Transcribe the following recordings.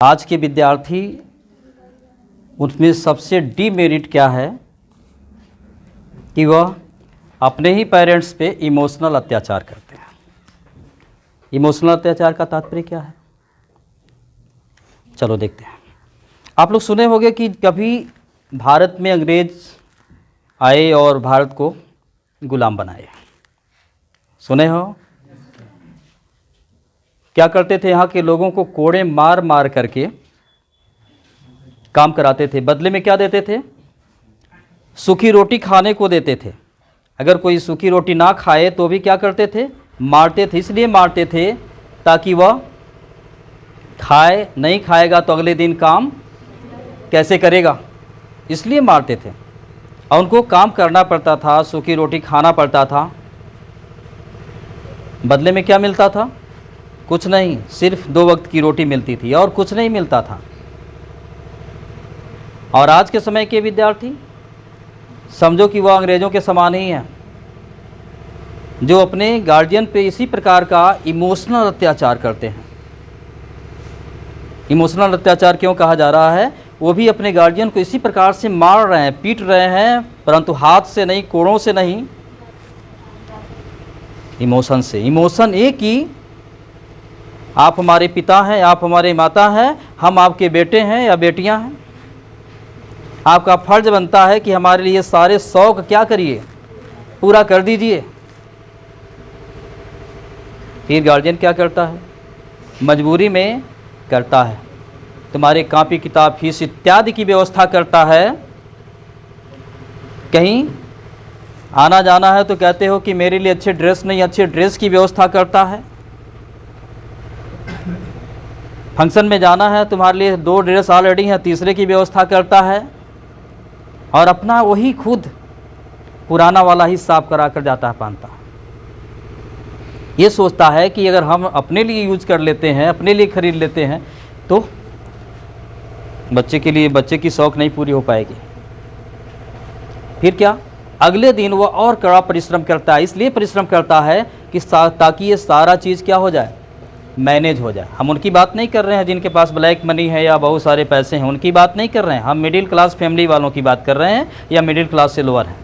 आज के विद्यार्थी, उसमें सबसे डीमेरिट क्या है कि वह अपने ही पेरेंट्स पे इमोशनल अत्याचार करते हैं। इमोशनल अत्याचार का तात्पर्य क्या है, चलो देखते हैं। आप लोग सुने होंगे कि कभी भारत में अंग्रेज आए और भारत को गुलाम बनाए, सुने हो? क्या करते थे, यहाँ के लोगों को कोड़े मार मार करके काम कराते थे। बदले में क्या देते थे? सूखी रोटी खाने को देते थे। अगर कोई सूखी रोटी ना खाए तो भी क्या करते थे? मारते थे। इसलिए मारते थे ताकि वह खाए, नहीं खाएगा तो अगले दिन काम कैसे करेगा, इसलिए मारते थे। और उनको काम करना पड़ता था, सूखी रोटी खाना पड़ता था। बदले में क्या मिलता था? कुछ नहीं, सिर्फ 2 वक्त की रोटी मिलती थी और कुछ नहीं मिलता था। और आज के समय के विद्यार्थी समझो कि वह अंग्रेज़ों के समान ही हैं, जो अपने गार्जियन पे इसी प्रकार का इमोशनल अत्याचार करते हैं। इमोशनल अत्याचार क्यों कहा जा रहा है? वो भी अपने गार्जियन को इसी प्रकार से मार रहे हैं, पीट रहे हैं, परंतु हाथ से नहीं, कोड़ों से नहीं, इमोशन से। इमोशन एक ही, आप हमारे पिता हैं, आप हमारे माता हैं, हम आपके बेटे हैं या बेटियां हैं। आपका फर्ज बनता है कि हमारे लिए सारे शौक क्या करिए, पूरा कर दीजिए। फिर गार्जियन क्या करता है? मजबूरी में करता है, तुम्हारे कॉपी किताब फीस इत्यादि की व्यवस्था करता है। कहीं आना जाना है तो कहते हो कि मेरे लिए अच्छे ड्रेस नहीं, अच्छे ड्रेस की व्यवस्था करता है। फंक्शन में जाना है, तुम्हारे लिए 2 ड्रेस ऑलरेडी हैं, तीसरे की व्यवस्था करता है। और अपना वही खुद पुराना वाला ही साफ करा कर जाता है पहनता है। ये सोचता है कि अगर हम अपने लिए यूज कर लेते हैं, अपने लिए खरीद लेते हैं, तो बच्चे की शौक नहीं पूरी हो पाएगी। फिर क्या? अगले दिन वह और कड़ा परिश्रम करता है। इसलिए परिश्रम करता है कि ताकि ये सारा चीज़ क्या हो जाए, मैनेज हो जाए। हम उनकी बात नहीं कर रहे हैं जिनके पास ब्लैक मनी है या बहुत सारे पैसे हैं, उनकी बात नहीं कर रहे हैं। हम मिडिल क्लास फैमिली वालों की बात कर रहे हैं या मिडिल क्लास से लोअर हैं।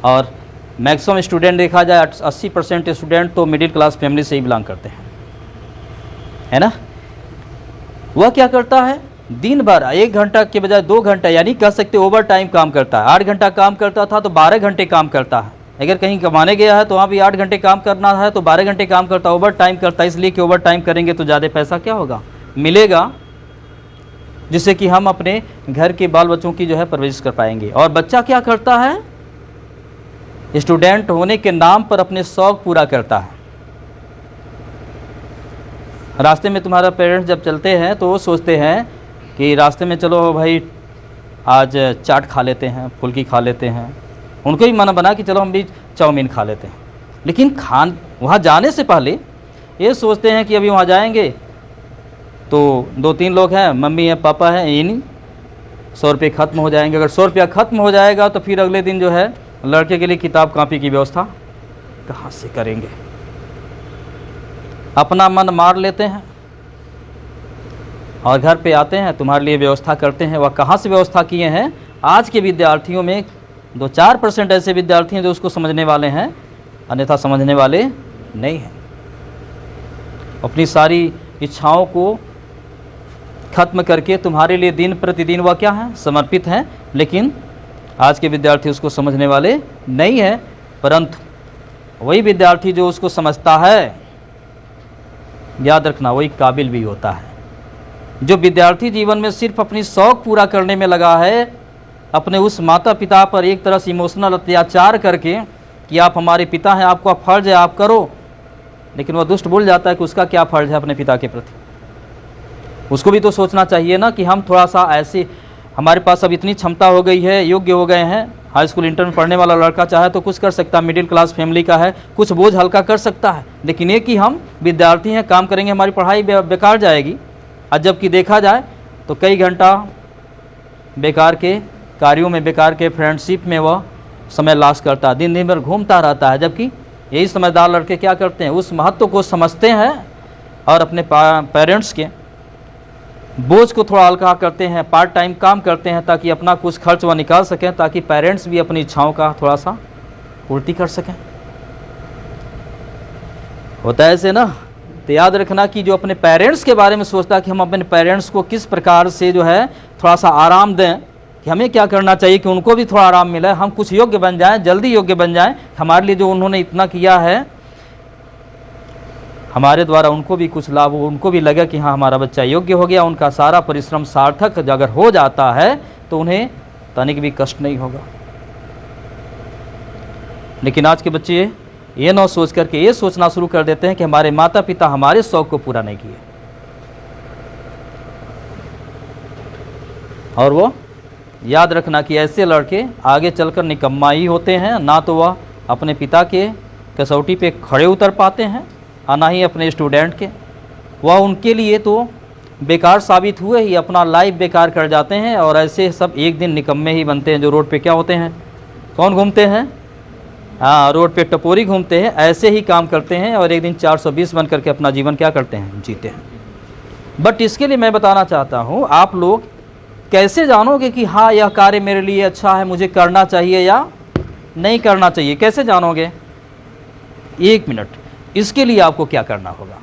और मैक्सिमम स्टूडेंट देखा जाए 80% स्टूडेंट तो मिडिल क्लास फैमिली से ही बिलोंग करते हैं, है ना। वह क्या करता है? दिन भर 1 घंटा के बजाय 2 घंटा, यानी कह सकते ओवर टाइम काम करता है। 8 घंटा काम करता था तो 12 घंटे काम करता है। अगर कहीं कमाने गया है तो वहाँ भी 8 घंटे काम करना है तो 12 घंटे काम करता है, ओवर टाइम करता है। इसलिए कि ओवर टाइम करेंगे तो ज़्यादा पैसा क्या होगा, मिलेगा, जिससे कि हम अपने घर के बाल बच्चों की जो है परवरिश कर पाएंगे। और बच्चा क्या करता है? स्टूडेंट होने के नाम पर अपने शौक पूरा करता है। रास्ते में तुम्हारा पेरेंट्स जब चलते हैं तो वो सोचते हैं कि रास्ते में चलो भाई आज चाट खा लेते हैं, फुल्की खा लेते हैं। उनको ही मन बना कि चलो हम भी चाउमीन खा लेते हैं। लेकिन वहाँ जाने से पहले ये सोचते हैं कि अभी वहाँ जाएंगे तो 2-3 लोग हैं, मम्मी है, पापा है, ये नहीं 100 रुपये ख़त्म हो जाएंगे। अगर 100 रुपया ख़त्म हो जाएगा तो फिर अगले दिन जो है लड़के के लिए किताब कॉपी की व्यवस्था कहाँ से करेंगे। अपना मन मार लेते हैं और घर पे आते हैं, तुम्हारे लिए व्यवस्था करते हैं। वह कहाँ से व्यवस्था किए हैं? आज के विद्यार्थियों में 2-4% ऐसे विद्यार्थी हैं जो उसको समझने वाले हैं, अन्यथा समझने वाले नहीं हैं। अपनी सारी इच्छाओं को खत्म करके तुम्हारे लिए दिन प्रतिदिन वह क्या है, समर्पित हैं। लेकिन आज के विद्यार्थी उसको समझने वाले नहीं हैं। परंतु वही विद्यार्थी जो उसको समझता है, याद रखना, वही काबिल भी होता है। जो विद्यार्थी जीवन में सिर्फ अपनी शौक पूरा करने में लगा है, अपने उस माता पिता पर एक तरह से इमोशनल अत्याचार करके कि आप हमारे पिता हैं, आपका फ़र्ज है, आप करो, लेकिन वह दुष्ट भूल जाता है कि उसका क्या फ़र्ज है अपने पिता के प्रति। उसको भी तो सोचना चाहिए ना कि हम थोड़ा सा ऐसे, हमारे पास अब इतनी क्षमता हो गई है, योग्य हो गए हैं। हाई स्कूल इंटर में पढ़ने वाला लड़का चाहे तो कुछ कर सकता है, मिडिल क्लास फैमिली का है, कुछ बोझ हल्का कर सकता है। लेकिन ये कि हम विद्यार्थी हैं, काम करेंगे, हमारी पढ़ाई बेकार जाएगी। और जबकि देखा जाए तो कई घंटा बेकार के कार्यों में, बेकार के फ्रेंडशिप में वह समय लॉस करता है, दिन भर घूमता रहता है। जबकि यही समझदार लड़के क्या करते हैं, उस महत्व को समझते हैं और अपने पेरेंट्स के बोझ को थोड़ा हल्का करते हैं, पार्ट टाइम काम करते हैं ताकि अपना कुछ खर्च वह निकाल सकें, ताकि पेरेंट्स भी अपनी इच्छाओं का थोड़ा सा पूर्ति कर सकें। होता है ऐसे ना। तो याद रखना कि जो अपने पेरेंट्स के बारे में सोचता है कि हम अपने पेरेंट्स को किस प्रकार से जो है थोड़ा सा आराम दें, कि हमें क्या करना चाहिए कि उनको भी थोड़ा आराम मिले, हम कुछ योग्य बन जाएं, जल्दी योग्य बन जाएं, हमारे लिए जो उन्होंने इतना किया है हमारे द्वारा उनको भी कुछ लाभ हो, उनको भी लगे कि हाँ हमारा बच्चा योग्य हो गया, उनका सारा परिश्रम सार्थक अगर हो जाता है तो उन्हें तनिक भी कष्ट नहीं होगा। लेकिन आज के बच्चे ये ना सोच करके ये सोचना शुरू कर देते हैं कि हमारे माता पिता हमारे शौक को पूरा नहीं किए, और वो याद रखना कि ऐसे लड़के आगे चलकर निकम्मा ही होते हैं। ना तो वह अपने पिता के कसौटी पे खड़े उतर पाते हैं और ना ही अपने स्टूडेंट के, वह उनके लिए तो बेकार साबित हुए ही, अपना लाइफ बेकार कर जाते हैं। और ऐसे सब एक दिन निकम्मे ही बनते हैं, जो रोड पे क्या होते हैं, कौन घूमते हैं, हाँ रोड पे टपोरी घूमते हैं, ऐसे ही काम करते हैं और एक दिन 420 बन करके अपना जीवन क्या करते हैं, जीते हैं। बट इसके लिए मैं बताना चाहता हूँ, आप लोग कैसे जानोगे कि हाँ यह कार्य मेरे लिए अच्छा है, मुझे करना चाहिए या नहीं करना चाहिए, कैसे जानोगे? एक मिनट, इसके लिए आपको क्या करना होगा?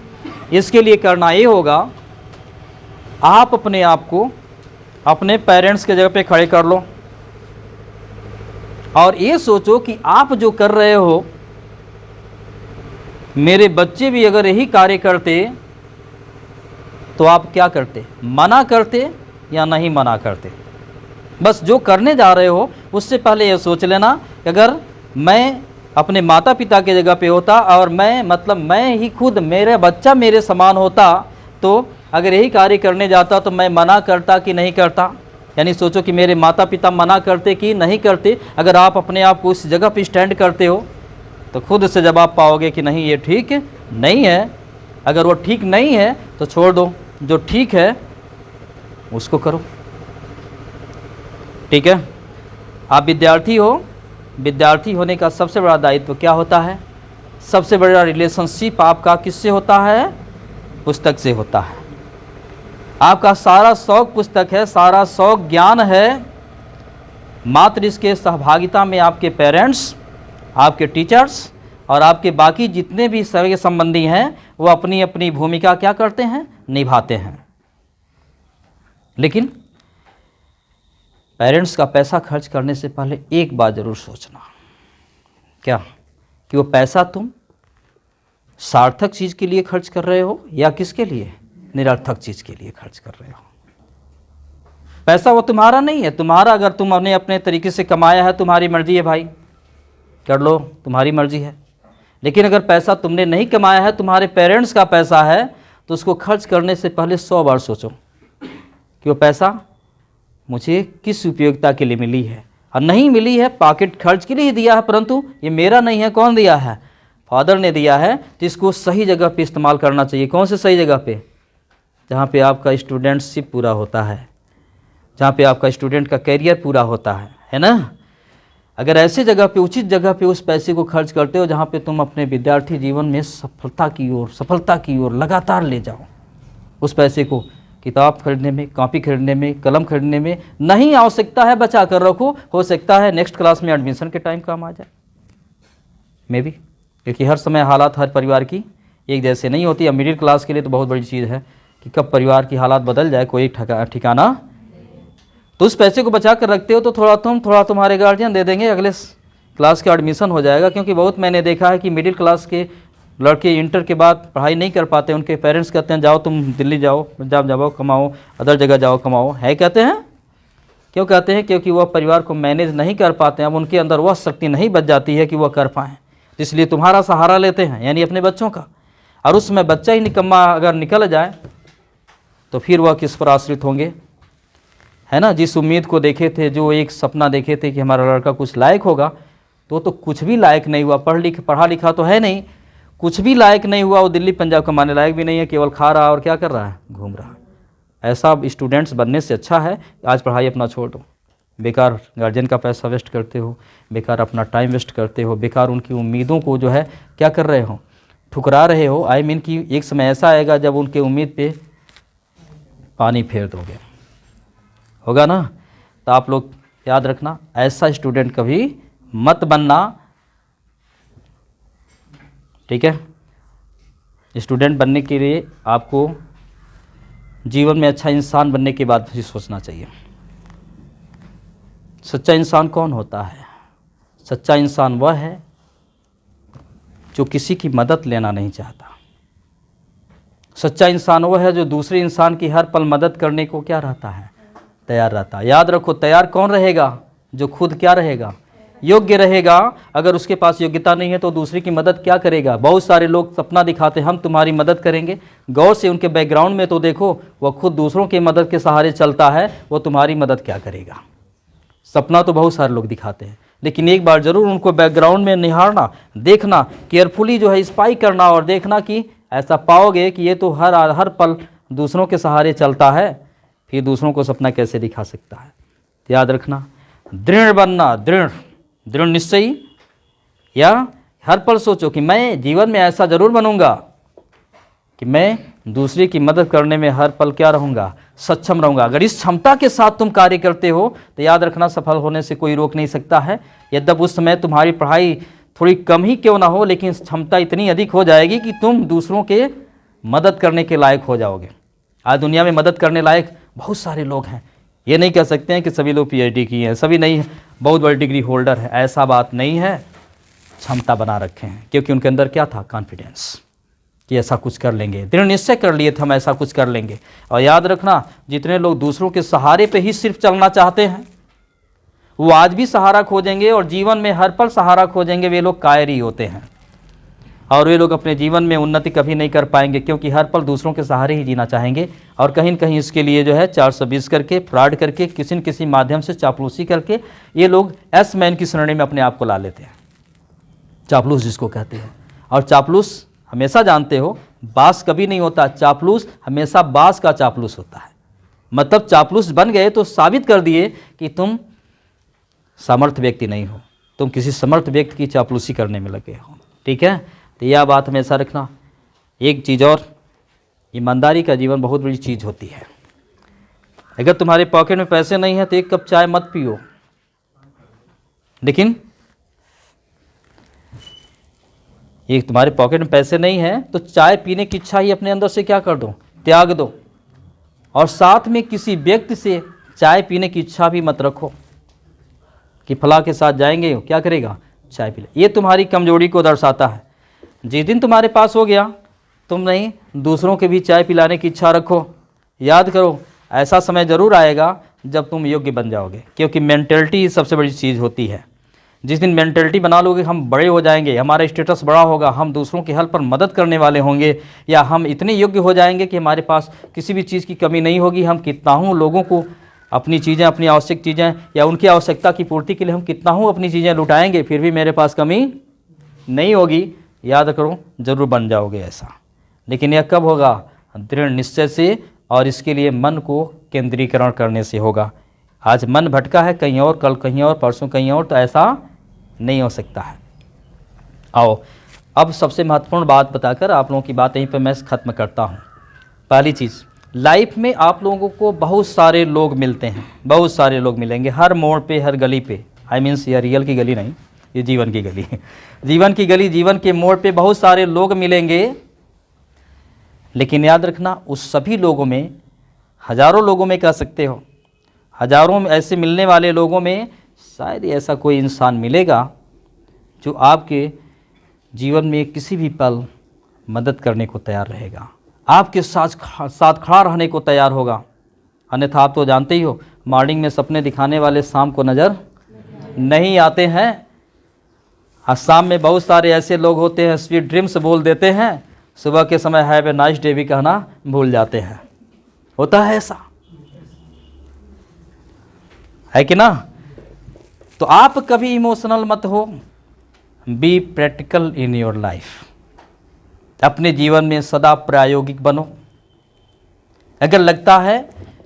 इसके लिए करना ये होगा, आप अपने आप को अपने पेरेंट्स के जगह पे खड़े कर लो और ये सोचो कि आप जो कर रहे हो, मेरे बच्चे भी अगर यही कार्य करते तो आप क्या करते, मना करते या नहीं मना करते? बस जो करने जा रहे हो उससे पहले ये सोच लेना कि अगर मैं अपने माता पिता के जगह पे होता और मैं ही खुद, मेरा बच्चा मेरे समान होता, तो अगर यही कार्य करने जाता तो मैं मना करता कि नहीं करता? यानी सोचो कि मेरे माता पिता मना करते कि नहीं करते। अगर आप अपने आप को उस जगह पे स्टैंड करते हो तो खुद से जवाब पाओगे कि नहीं ये ठीक नहीं है। अगर वो ठीक नहीं है तो छोड़ दो, जो ठीक है उसको करो। ठीक है, आप विद्यार्थी हो, विद्यार्थी होने का सबसे बड़ा दायित्व क्या होता है? सबसे बड़ा रिलेशनशिप आपका किससे होता है? पुस्तक से होता है। आपका सारा शौक पुस्तक है, सारा शौक ज्ञान है। मात्र इसके सहभागिता में आपके पेरेंट्स, आपके टीचर्स और आपके बाकी जितने भी सगे संबंधी हैं वो अपनी अपनी भूमिका क्या करते हैं, निभाते हैं। लेकिन पेरेंट्स का पैसा खर्च करने से पहले एक बात ज़रूर सोचना, क्या कि वो पैसा तुम सार्थक चीज़ के लिए खर्च कर रहे हो या किसके लिए, निरर्थक चीज़ के लिए खर्च कर रहे हो। पैसा वो तुम्हारा नहीं है, तुम्हारा अगर तुमने अपने तरीके से कमाया है, तुम्हारी मर्जी है भाई, कर लो, तुम्हारी मर्जी है। लेकिन अगर पैसा तुमने नहीं कमाया है, तुम्हारे पेरेंट्स का पैसा है, तो उसको खर्च करने से पहले 100 बार सोचो कि वो पैसा मुझे किस उपयोगिता के लिए मिली है। और नहीं मिली है, पॉकेट खर्च के लिए ही दिया है, परंतु ये मेरा नहीं है, कौन दिया है, फादर ने दिया है, तो इसको सही जगह पे इस्तेमाल करना चाहिए। कौन से सही जगह पे? जहाँ पे आपका स्टूडेंटशिप पूरा होता है, जहाँ पे आपका स्टूडेंट का कैरियर पूरा होता है ना। अगर ऐसे जगह पे, उचित जगह पे उस पैसे को खर्च करते हो जहाँ पे तुम अपने विद्यार्थी जीवन में सफलता की ओर लगातार ले जाओ, उस पैसे को किताब खरीदने में, कॉपी खरीदने में, कलम खरीदने में नहीं, आवश्यकता है बचा कर रखो, हो सकता है नेक्स्ट क्लास में एडमिशन के टाइम काम आ जाए, मे बी। क्योंकि हर समय हालात हर परिवार की एक जैसे नहीं होती। अब मिडिल क्लास के लिए तो बहुत बड़ी चीज़ है कि कब परिवार की हालात बदल जाए कोई ठिकाना। तो उस पैसे को बचा कर रखते हो तो थोड़ा तुम्हारे गार्जियन दे देंगे, अगले क्लास का एडमिशन हो जाएगा। क्योंकि बहुत मैंने देखा है कि मिडिल क्लास के लड़के इंटर के बाद पढ़ाई नहीं कर पाते, उनके पेरेंट्स कहते हैं जाओ तुम दिल्ली जाओ, पंजाब जाओ कमाओ, अदर जगह जाओ कमाओ, है कहते हैं। क्यों कहते हैं? क्योंकि वह परिवार को मैनेज नहीं कर पाते हैं, अब उनके अंदर वह शक्ति नहीं बच जाती है कि वह कर पाएँ, इसलिए तुम्हारा सहारा लेते हैं, यानी अपने बच्चों का। और उसमें बच्चा ही निकम्मा अगर निकल जाए तो फिर वह किस पर आश्रित होंगे, है ना। जिस उम्मीद को देखे थे, जो एक सपना देखे थे कि हमारा लड़का कुछ लायक होगा, तो कुछ भी लायक नहीं हुआ। पढ़ा लिखा तो है नहीं, कुछ भी लायक नहीं हुआ। वो दिल्ली पंजाब कमाने लायक भी नहीं है, केवल खा रहा और क्या कर रहा है, घूम रहा है। ऐसा स्टूडेंट्स बनने से अच्छा है आज पढ़ाई अपना छोड़ दो। बेकार गार्जियन का पैसा वेस्ट करते हो, बेकार अपना टाइम वेस्ट करते हो, बेकार उनकी उम्मीदों को जो है क्या कर रहे हो, ठुकरा रहे हो। आई मीन कि एक समय ऐसा आएगा जब उनके उम्मीद पे पानी फेर दोगे, होगा ना। तो आप लोग याद रखना, ऐसा स्टूडेंट कभी मत बनना, ठीक है। स्टूडेंट बनने के लिए आपको जीवन में अच्छा इंसान बनने के बाद भी सोचना चाहिए। सच्चा इंसान कौन होता है? सच्चा इंसान वह है जो किसी की मदद लेना नहीं चाहता। सच्चा इंसान वह है जो दूसरे इंसान की हर पल मदद करने को क्या रहता है? तैयार रहता है। याद रखो, तैयार कौन रहेगा? जो खुद क्या रहेगा? योग्य रहेगा। अगर उसके पास योग्यता नहीं है तो दूसरे की मदद क्या करेगा? बहुत सारे लोग सपना दिखाते हम तुम्हारी मदद करेंगे, गौर से उनके बैकग्राउंड में तो देखो, वह खुद दूसरों की मदद के सहारे चलता है, वो तुम्हारी मदद क्या करेगा? सपना तो बहुत सारे लोग दिखाते हैं, लेकिन एक बार जरूर उनको बैकग्राउंड में निहारना, देखना, केयरफुली जो है स्पाई करना और देखना कि ऐसा पाओगे कि ये तो हर पल दूसरों के सहारे चलता है, फिर दूसरों को सपना कैसे दिखा सकता है। तो याद रखना, दृढ़ बनना, दृढ़ निश्चयी, या हर पल सोचो कि मैं जीवन में ऐसा जरूर बनूंगा कि मैं दूसरे की मदद करने में हर पल क्या रहूंगा? सक्षम रहूंगा। अगर इस क्षमता के साथ तुम कार्य करते हो तो याद रखना, सफल होने से कोई रोक नहीं सकता है। यद्यपि उस समय तुम्हारी पढ़ाई थोड़ी कम ही क्यों ना हो, लेकिन क्षमता इतनी अधिक हो जाएगी कि तुम दूसरों के मदद करने के लायक हो जाओगे। आज दुनिया में मदद करने लायक बहुत सारे लोग हैं। ये नहीं कह सकते हैं कि सभी लोग PhD किए हैं, सभी नहीं, बहुत बड़ी डिग्री होल्डर है, ऐसा बात नहीं है। क्षमता बना रखे हैं क्योंकि उनके अंदर क्या था? कॉन्फिडेंस कि ऐसा कुछ कर लेंगे। दृढ़ निश्चय कर लिए थे हम ऐसा कुछ कर लेंगे। और याद रखना, जितने लोग दूसरों के सहारे पे ही सिर्फ चलना चाहते हैं वो आज भी सहारा खोजेंगे और जीवन में हर पल सहारा खोजेंगे, वे लोग कायर ही होते हैं। और वे लोग अपने जीवन में उन्नति कभी नहीं कर पाएंगे क्योंकि हर पल दूसरों के सहारे ही जीना चाहेंगे। और कहीं न कहीं इसके लिए जो है 420 करके, फ्रॉड करके, किसी न किसी माध्यम से चापलूसी करके ये लोग एस मैन की श्रेणी में अपने आप को ला लेते हैं। चापलूस जिसको कहते हैं। और चापलूस हमेशा जानते हो, बास कभी नहीं होता, चापलूस हमेशा बास का चापलूस होता है। मतलब चापलूस बन गए तो साबित कर दिए कि तुम समर्थ व्यक्ति नहीं हो, तुम किसी समर्थ व्यक्ति की चापलूसी करने में लगे हो, ठीक है। तो यह बात हमेशा रखना। एक चीज़ और, ईमानदारी का जीवन बहुत बड़ी चीज़ होती है। अगर तुम्हारे पॉकेट में पैसे नहीं है तो एक कप चाय मत पियो, लेकिन एक तुम्हारे पॉकेट में पैसे नहीं है तो चाय पीने की इच्छा ही अपने अंदर से क्या कर दो? त्याग दो। और साथ में किसी व्यक्ति से चाय पीने की इच्छा भी मत रखो कि फला के साथ जाएंगे, क्या करेगा? चाय पी ले। ये तुम्हारी कमजोरी को दर्शाता है। जिस दिन तुम्हारे पास हो गया, तुम नहीं दूसरों के भी चाय पिलाने की इच्छा रखो। याद करो, ऐसा समय ज़रूर आएगा जब तुम योग्य बन जाओगे, क्योंकि मेंटलिटी सबसे बड़ी चीज़ होती है। जिस दिन मेंटलिटी बना लोगे हम बड़े हो जाएंगे, हमारा स्टेटस बड़ा होगा, हम दूसरों की हेल्प पर मदद करने वाले होंगे, या हम इतने योग्य हो जाएंगे कि हमारे पास किसी भी चीज़ की कमी नहीं होगी। हम कितना हूँ लोगों को अपनी चीज़ें, अपनी आवश्यक चीज़ें या उनकी आवश्यकता की पूर्ति के लिए हम कितना हूँ अपनी चीज़ें लुटाएंगे, फिर भी मेरे पास कमी नहीं होगी। याद करो, ज़रूर बन जाओगे ऐसा। लेकिन यह कब होगा? दृढ़ निश्चय से, और इसके लिए मन को केंद्रीकरण करने से होगा। आज मन भटका है कहीं और, कल कहीं और, परसों कहीं और, तो ऐसा नहीं हो सकता है। आओ अब सबसे महत्वपूर्ण बात बताकर आप लोगों की बात यहीं पर मैं ख़त्म करता हूँ। पहली चीज़, लाइफ में आप लोगों को बहुत सारे लोग मिलते हैं, बहुत सारे लोग मिलेंगे हर मोड़ पे, हर गली पे। आई मीन्स ये रियल की गली नहीं, ये जीवन की गली है। जीवन की गली, जीवन के मोड़ पे बहुत सारे लोग मिलेंगे। लेकिन याद रखना, उस सभी लोगों में, हज़ारों लोगों में कह सकते हो, हज़ारों में ऐसे मिलने वाले लोगों में शायद ऐसा कोई इंसान मिलेगा जो आपके जीवन में किसी भी पल मदद करने को तैयार रहेगा, आपके साथ खड़ा रहने को तैयार होगा। अन्यथा आप तो जानते ही हो, मॉर्निंग में सपने दिखाने वाले शाम को नज़र नहीं आते हैं। और शाम में बहुत सारे ऐसे लोग होते हैं, स्वीट ड्रीम्स बोल देते हैं, सुबह के समय हैव ए नाइस डे भी कहना भूल जाते हैं। होता है ऐसा, है कि ना? तो आप कभी इमोशनल मत हो, be practical in your life. अपने जीवन में सदा प्रायोगिक बनो। अगर लगता है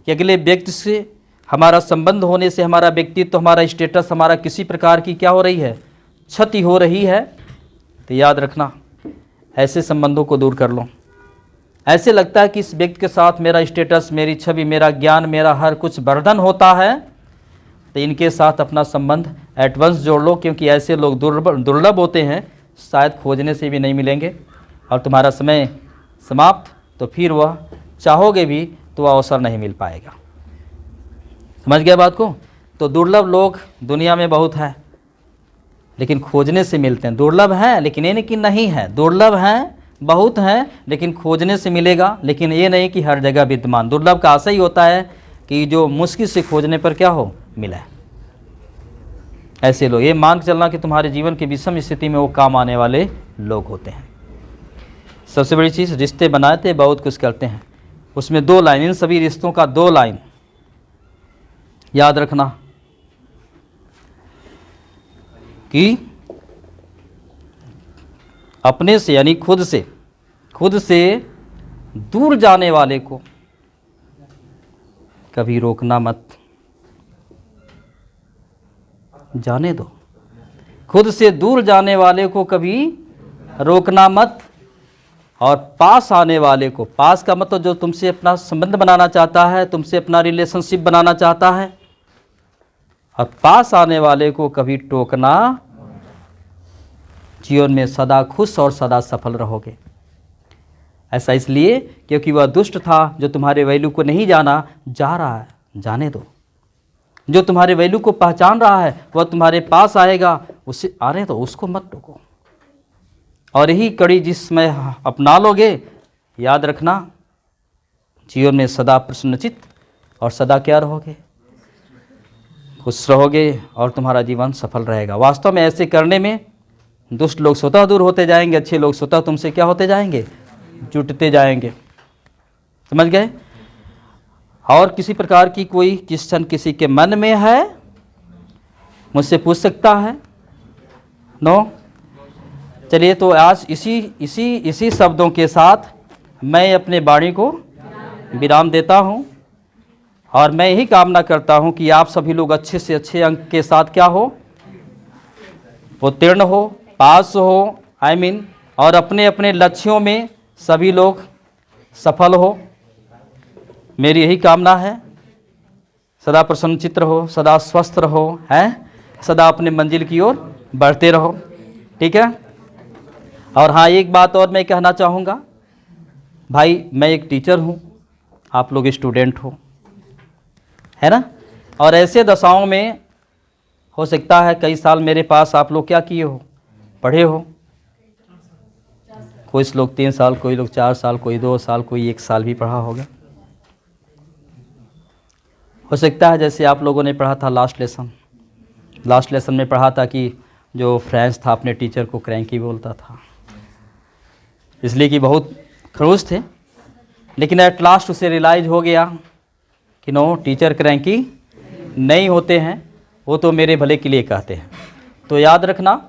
कि अगले व्यक्ति से हमारा संबंध होने से हमारा व्यक्तित्व, हमारा स्टेटस, हमारा किसी प्रकार की क्या हो रही है, क्षति हो रही है, तो याद रखना ऐसे संबंधों को दूर कर लो। ऐसे लगता है कि इस व्यक्ति के साथ मेरा स्टेटस, मेरी छवि, मेरा ज्ञान, मेरा हर कुछ बर्धन होता है, तो इनके साथ अपना संबंध एडवांस जोड़ लो, क्योंकि ऐसे लोग दुर्लभ होते हैं, शायद खोजने से भी नहीं मिलेंगे और तुम्हारा समय समाप्त, तो फिर वह चाहोगे भी तो वह अवसर नहीं मिल पाएगा। समझ गया बात को? तो दुर्लभ लोग दुनिया में बहुत हैं, लेकिन खोजने से मिलते हैं। दुर्लभ हैं लेकिन ये नहीं कि नहीं है, दुर्लभ हैं, बहुत हैं, लेकिन खोजने से मिलेगा, लेकिन ये नहीं कि हर जगह विद्यमान। दुर्लभ का आशा ही होता है कि जो मुश्किल से खोजने पर क्या हो, मिला है। ऐसे लोग, ये मान के चलना कि तुम्हारे जीवन की विषम स्थिति में वो काम आने वाले लोग होते हैं। सबसे बड़ी चीज़, रिश्ते बनाते बहुत कुछ करते हैं, उसमें 2 लाइन, इन सभी रिश्तों का 2 लाइन याद रखना कि अपने से यानी खुद से दूर जाने वाले को कभी रोकना मत, जाने दो। खुद से दूर जाने वाले को कभी रोकना मत, और पास आने वाले को, पास का मतलब जो तुमसे अपना संबंध बनाना चाहता है, तुमसे अपना रिलेशनशिप बनाना चाहता है, और पास आने वाले को कभी टोकना। जीवन में सदा खुश और सदा सफल रहोगे। ऐसा इसलिए क्योंकि वह दुष्ट था जो तुम्हारे वैल्यू को नहीं जाना, जा रहा है, जाने दो। जो तुम्हारे वैल्यू को पहचान रहा है वह तुम्हारे पास आएगा, उसे आने दो, उसको मत टोको। और यही कड़ी जिसमें अपना लोगे, याद रखना, जीवन में सदा प्रसन्नचित्त और सदा क्या रहोगे, खुश रहोगे और तुम्हारा जीवन सफल रहेगा। वास्तव में ऐसे करने में दुष्ट लोग स्वतः दूर होते जाएंगे, अच्छे लोग स्वतः तुमसे क्या होते जाएंगे, जुटते जाएंगे। समझ गए? और किसी प्रकार की कोई क्वेश्चन किसी के मन में है, मुझसे पूछ सकता है? नो? चलिए, तो आज इसी शब्दों के साथ मैं अपने वाणी को विराम देता हूँ, और मैं यही कामना करता हूँ कि आप सभी लोग अच्छे से अच्छे अंक के साथ क्या हो, उत्तीर्ण हो, पास हो, और अपने अपने लक्ष्यों में सभी लोग सफल हो। मेरी यही कामना है। सदा प्रसन्नचित्त रहो, सदा स्वस्थ रहो, हैं, सदा अपने मंजिल की ओर बढ़ते रहो। ठीक है? और हाँ, एक बात और मैं कहना चाहूँगा भाई, मैं एक टीचर हूँ, आप लोग स्टूडेंट हो, है ना? और ऐसे दशाओं में हो सकता है कई साल मेरे पास आप लोग क्या किए हो, पढ़े हो। कोई लोग 3 साल, कोई लोग 4 साल, कोई 2 साल, कोई 1 साल भी पढ़ा होगा। हो सकता है जैसे आप लोगों ने पढ़ा था लास्ट लेसन में पढ़ा था कि जो फ्रेंच था अपने टीचर को क्रैंकी बोलता था, इसलिए कि बहुत खड़ूस थे। लेकिन एट लास्ट उसे रियलाइज हो गया कि नो, टीचर क्रैंकी नहीं होते हैं, वो तो मेरे भले के लिए कहते हैं। तो याद रखना,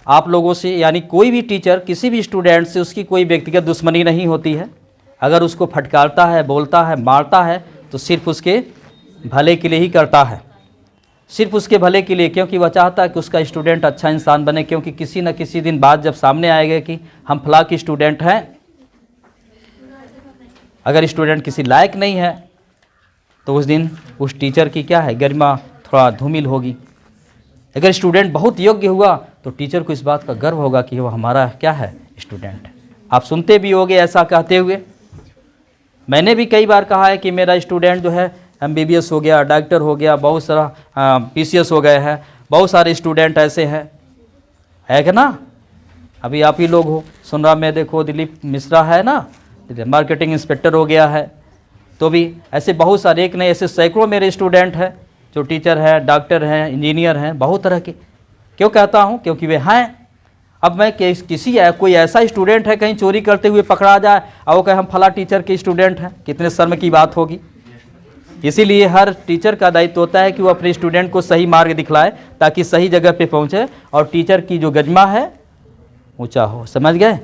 आप लोगों से, यानी कोई भी टीचर किसी भी स्टूडेंट से उसकी कोई व्यक्तिगत दुश्मनी नहीं होती है। अगर उसको फटकारता है, बोलता है, मारता है, तो सिर्फ उसके भले के लिए ही करता है, सिर्फ उसके भले के लिए, क्योंकि वह चाहता है कि उसका स्टूडेंट अच्छा इंसान बने। क्योंकि किसी न किसी दिन बाद जब सामने आएगा कि हम फला की स्टूडेंट हैं, अगर स्टूडेंट किसी लायक नहीं है तो उस दिन उस टीचर की क्या है, गरिमा थोड़ा धूमिल होगी। अगर स्टूडेंट बहुत योग्य हुआ तो टीचर को इस बात का गर्व होगा कि वो हमारा क्या है, स्टूडेंट। आप सुनते भी होंगे ऐसा कहते हुए। मैंने भी कई बार कहा है कि मेरा स्टूडेंट जो है MBBS हो गया, डॉक्टर हो गया, बहुत सारा PCS हो गए हैं, बहुत सारे स्टूडेंट ऐसे हैं, है कि ना? अभी आप ही लोग हो, सुन रहा मैं, देखो दिलीप मिश्रा है ना, मार्केटिंग इंस्पेक्टर हो गया है। तो भी ऐसे बहुत सारे, एक नहीं ऐसे सैकड़ों मेरे स्टूडेंट हैं जो टीचर हैं, डॉक्टर हैं, इंजीनियर हैं, बहुत तरह के। क्यों कहता हूँ? क्योंकि वे हैं। अब मैं कोई ऐसा स्टूडेंट है कहीं चोरी करते हुए पकड़ा जाए और वो कहे हम फला टीचर के स्टूडेंट हैं, कितने शर्म की बात होगी। इसीलिए हर टीचर का दायित्व होता है कि वो अपने स्टूडेंट को सही मार्ग दिखलाए ताकि सही जगह पे पहुँचे और टीचर की जो गरिमा है ऊंचा हो। समझ गए?